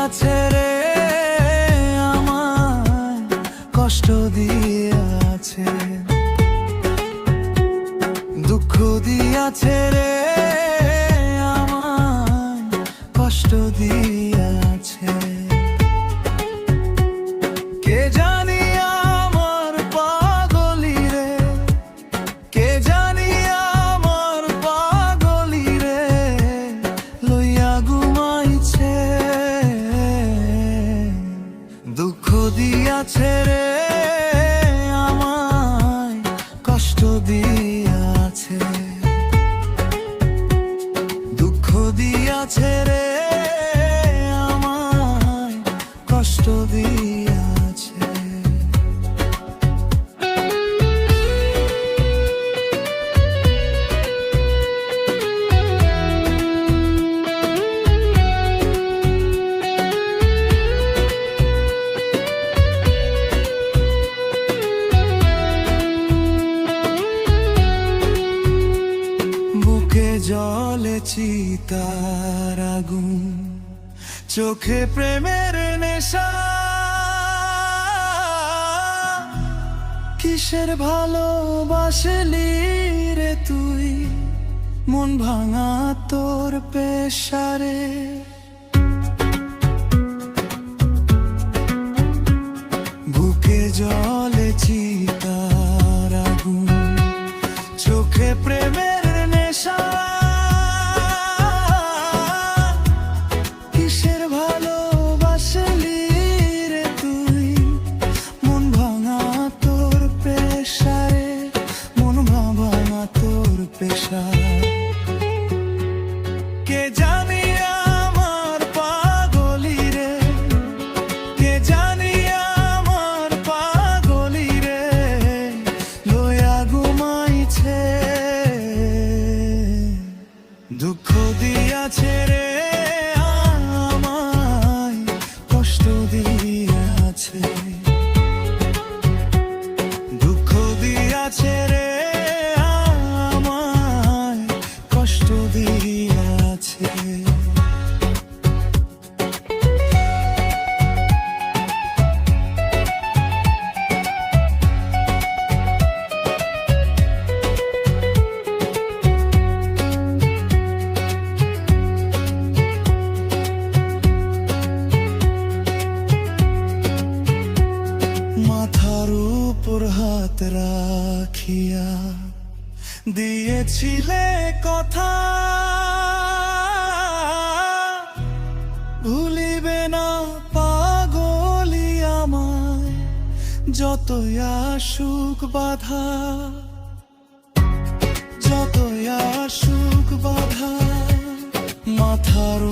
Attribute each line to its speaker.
Speaker 1: দিয়াছে রে আমায়, কষ্ট দিয়াছে, দুঃখ দিয়াছে রে আমায়, কষ্ট দিয়াছে। কে জানি আমার পাগলি রে, কে জানি আমার পাগলি রে, লইয়া ঘুমাইছে, দুঃখ দিয়াছে রে আমায়, কষ্ট দিয়াছে, দুঃখ দিয়াছে রে আমায়, কষ্ট দিয়াছে। বুকে জ্বলে চিতার আগুন, চোখে প্রেমের নেশা, কিসের ভালোবাসলি রে তুই, মন ভাঙা তোর পেশারে। বুকে জ্বলে চিতার আগুন, চোখে প্রেমের নেশা, কিসের ভালোবাসলি রে তুই, মন ভাঙা তোর পেশারে, মন ভাঙা তোর পেশারে। কে জানি আমার পাগলি রে, কে জানি আমার পাগলি রে, লইয়া ঘুমাইছে, দুঃখ দিয়াছে রে আমায়, কষ্ট দিয়াছে, দুঃখ দিয়াছে রে আমায়, কষ্ট দিয়াছে। মাথার উপর হাত রাখিয়া দিয়েছিলে কথা, ভুলিবে না পাগলি আমায়, যতই আসুক বাধা, যতই আসুক বাধা, মাথার